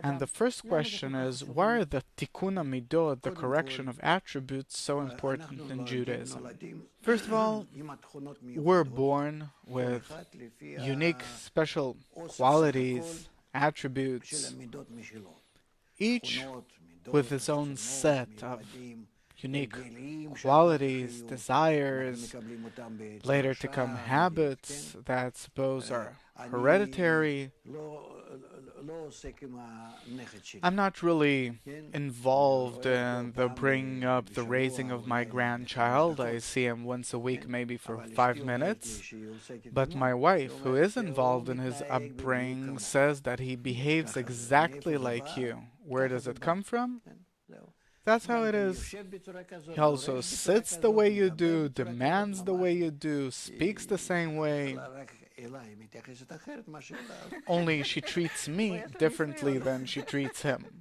And the first question is, why are the tikkun midot, the correction of attributes, so important in Judaism? First of all, we're born with unique, special qualities, attributes, each with its own set of unique qualities, desires, later to come habits that suppose are hereditary. I'm not really involved in the bringing up, the raising of my grandchild. I see him once a week, maybe for 5 minutes. But my wife, who is involved in his upbringing, says that he behaves exactly like you. Where does it come from? That's how it is. He also sits the way you do, demands the way you do, speaks the same way. Only she treats me differently than she treats him.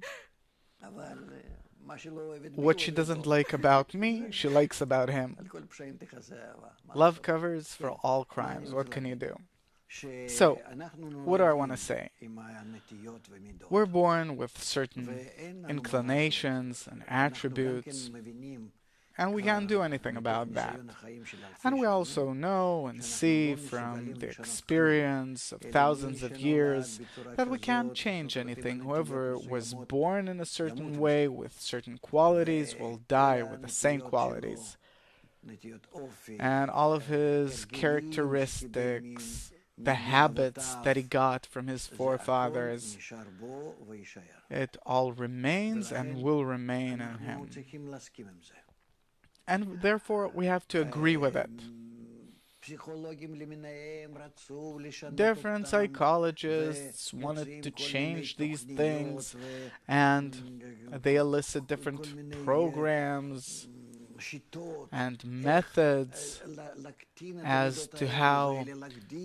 What she doesn't like about me, she likes about him. Love covers for all crimes. What can you do? So, what do I want to say? We're born with certain inclinations and attributes, and we can't do anything about that. And we also know and see from the experience of thousands of years that we can't change anything. Whoever was born in a certain way with certain qualities will die with the same qualities. And all of his characteristics, the habits that he got from his forefathers, it all remains and will remain in him. And therefore, we have to agree with it. Different psychologists wanted to change these things, and they elicit different programs and methods as to how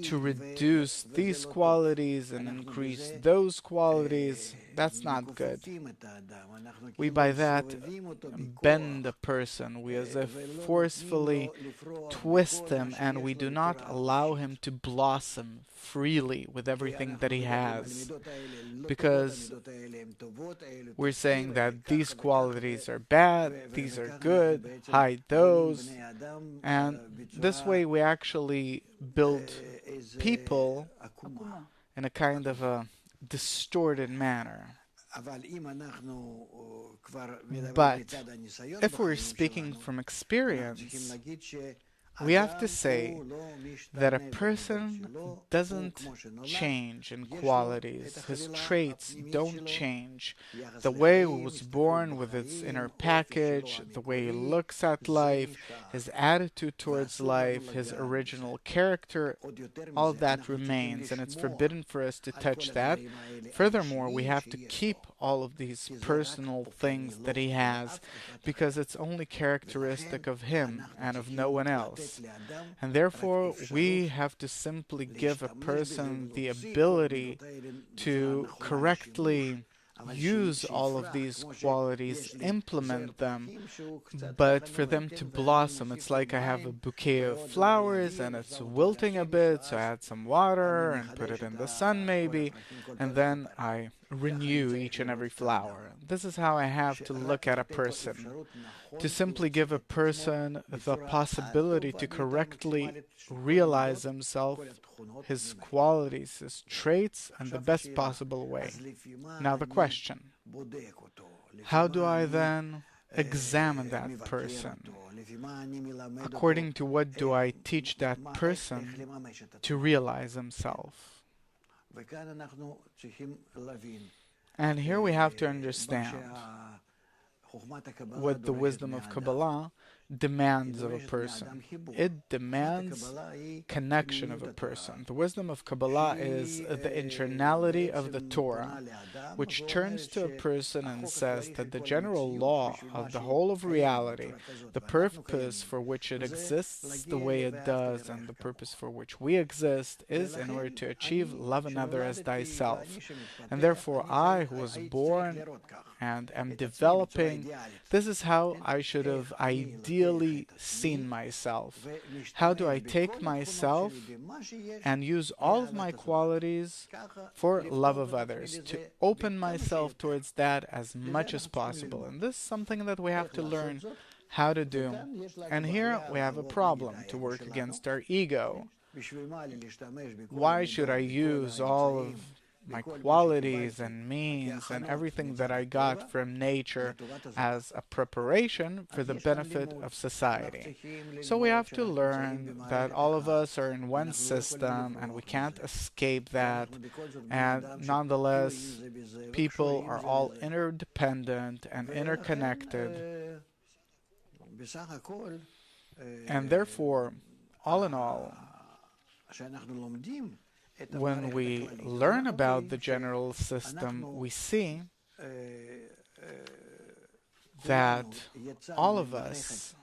to reduce these qualities and increase those qualities. That's not good. We by that bend a person. We as if forcefully twist him, and we do not allow him to blossom freely with everything that he has, because we're saying that these qualities are bad, these are good, hide those, and this way we actually build people in a kind of a distorted manner. But if we're speaking from experience, we have to say that a person doesn't change in qualities. His traits don't change. The way he was born with its inner package, the way he looks at life, his attitude towards life, his original character, all of that remains, and it's forbidden for us to touch that. Furthermore, we have to keep all of these personal things that he has, because it's only characteristic of him and of no one else. And therefore, we have to simply give a person the ability to correctly use all of these qualities, implement them, but for them to blossom. It's like I have a bouquet of flowers and it's wilting a bit, so I add some water and put it in the sun maybe, and then I renew each and every flower. This is how I have to look at a person. To simply give a person the possibility to correctly realize himself, his qualities, his traits, in the best possible way. Now the question, how do I then examine that person? According to what do I teach that person to realize himself? And here we have to understand what the wisdom of Kabbalah demands of a person. It demands connection of a person. The wisdom of Kabbalah is the internality of the Torah, which turns to a person and says that the general law of the whole of reality, the purpose for which it exists the way it does, and the purpose for which we exist, is in order to achieve love another as thyself. And therefore I, who was born and am developing. This is how I should have ideally seen myself. How do I take myself and use all of my qualities for love of others, to open myself towards that as much as possible? And this is something that we have to learn how to do. And here we have a problem to work against our ego. Why should I use all of my qualities and means and everything that I got from nature as a preparation for the benefit of society? So we have to learn that all of us are in one system and we can't escape that. And nonetheless, people are all interdependent and interconnected. And therefore, all in all, when we learn about the general system, we see that all of us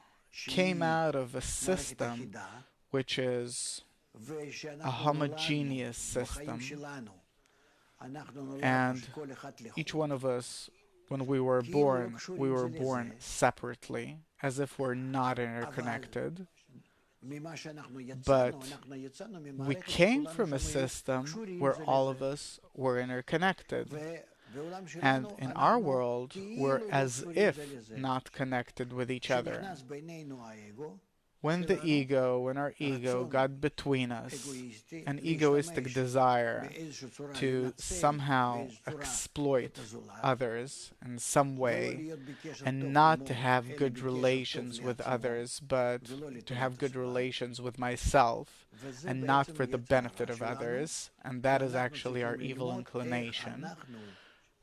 came out of a system which is a homogeneous system. And each one of us, when we were born separately, as if we're not interconnected. But we came from a system where all of us were interconnected. And in our world, we're as if not connected with each other. When our ego got between us, an egoistic desire to somehow exploit others in some way, and not to have good relations with others, but to have good relations with myself, and not for the benefit of others, and that is actually our evil inclination.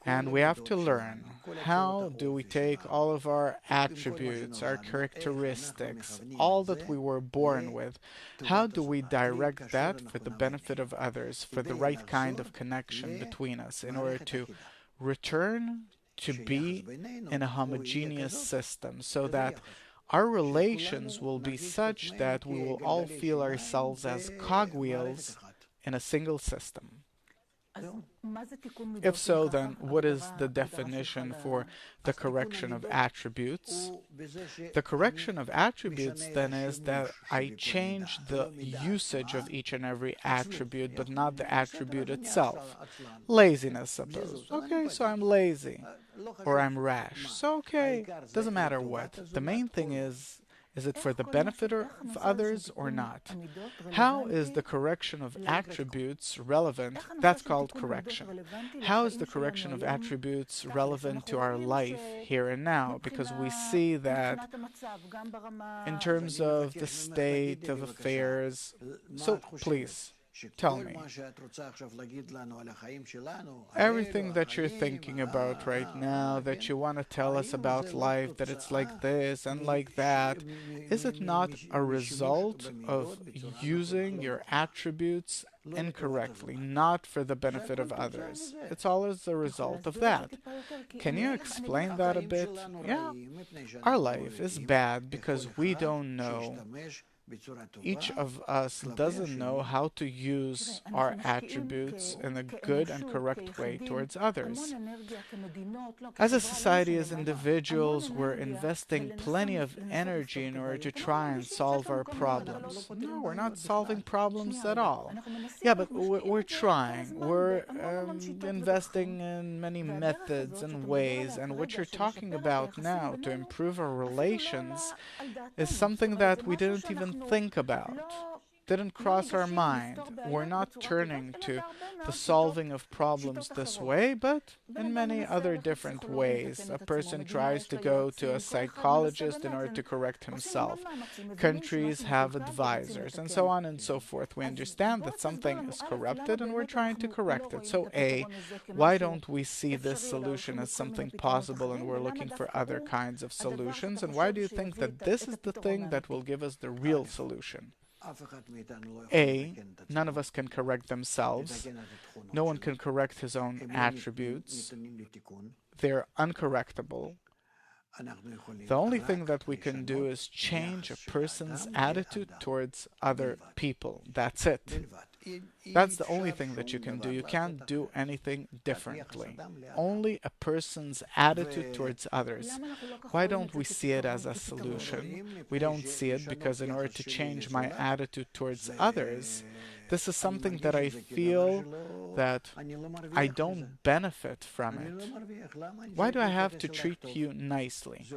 And we have to learn, how do we take all of our attributes, our characteristics, all that we were born with, how do we direct that for the benefit of others, for the right kind of connection between us, in order to return to be in a homogeneous system, so that our relations will be such that we will all feel ourselves as cogwheels in a single system. If so, then what is the definition for the correction of attributes? The correction of attributes then is that I change the usage of each and every attribute, but not the attribute itself. Laziness, suppose. Okay, so I'm lazy. Or I'm rash. So okay, doesn't matter what. The main thing is it for the benefit of others or not? How is the correction of attributes relevant? That's called correction. How is the correction of attributes relevant to our life here and now? Because we see that in terms of the state of affairs. So please, tell me, everything that you're thinking about right now, that you want to tell us about life, that it's like this and like that, is it not a result of using your attributes incorrectly, not for the benefit of others? It's always the result of that. Can you explain that a bit? Yeah, our life is bad because we don't know. Each of us doesn't know how to use our attributes in a good and correct way towards others. As a society, as individuals, we're investing plenty of energy in order to try and solve our problems. No, we're not solving problems at all. Yeah, but we're trying. We're investing in many methods and ways, and what you're talking about now to improve our relations is something that we didn't even think about, didn't cross our mind. We're not turning to the solving of problems this way, but in many other different ways. A person tries to go to a psychologist in order to correct himself. Countries have advisors, and so on and so forth. We understand that something is corrupted and we're trying to correct it. So A, why don't we see this solution as something possible and we're looking for other kinds of solutions? And why do you think that this is the thing that will give us the real solution? A, none of us can correct themselves. No one can correct his own attributes. They're uncorrectable. The only thing that we can do is change a person's attitude towards other people. That's it. That's the only thing that you can do. You can't do anything differently. Only a person's attitude towards others. Why don't we see it as a solution? We don't see it because in order to change my attitude towards others, this is something that I feel that I don't benefit from it. Why do I have to treat you nicely?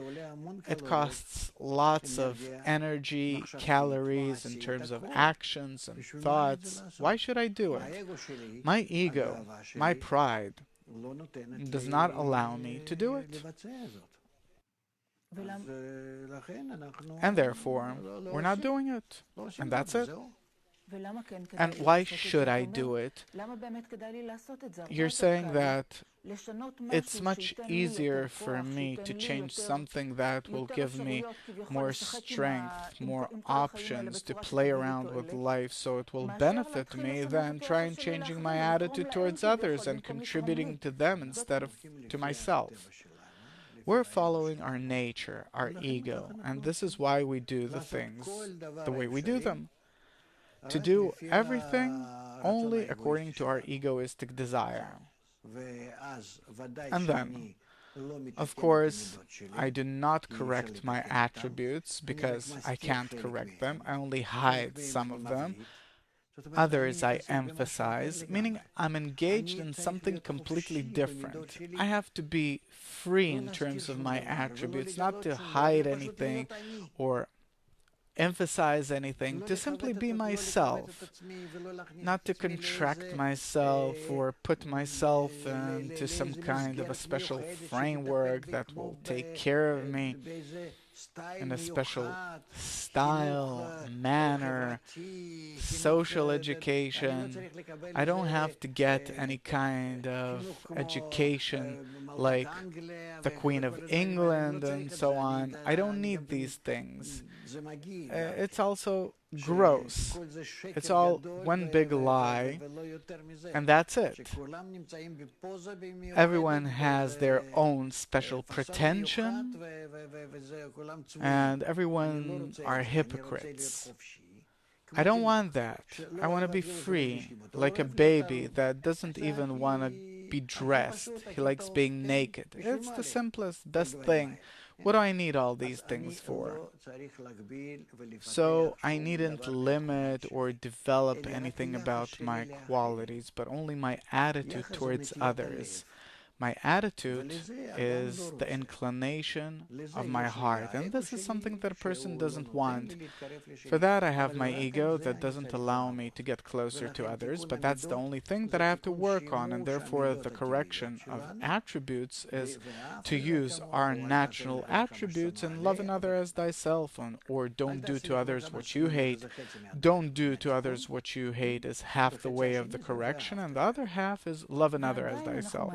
It costs lots of energy, calories in terms of actions and thoughts. Why should I do it? My ego, my pride, does not allow me to do it. And therefore, we're not doing it. And that's it. And why should I do it? You're saying that it's much easier for me to change something that will give me more strength, more options to play around with life so it will benefit me than trying changing my attitude towards others and contributing to them instead of to myself. We're following our nature, our ego, and this is why we do the things the way we do them. To do everything only according to our egoistic desire. And then, of course, I do not correct my attributes because I can't correct them. I only hide some of them. Others I emphasize, meaning I'm engaged in something completely different. I have to be free in terms of my attributes, not to hide anything or emphasize anything, to simply be myself, not to contract myself or put myself into some kind of a special framework that will take care of me in a special style, manner, social education. I don't have to get any kind of education like the Queen of England and so on. I don't need these things. It's also gross. It's all one big lie, and that's it. Everyone has their own special pretension, and everyone are hypocrites. I don't want that. I want to be free, like a baby that doesn't even want to be dressed. He likes being naked. It's the simplest, best thing. What do I need all these things for? So I needn't limit or develop anything about my qualities, but only my attitude towards others. My attitude is the inclination of my heart, and this is something that a person doesn't want. For that, I have my ego that doesn't allow me to get closer to others, but that's the only thing that I have to work on, and therefore the correction of attributes is to use our natural attributes and love another as thyself, or don't do to others what you hate. Don't do to others what you hate is half the way of the correction, and the other half is love another as thyself.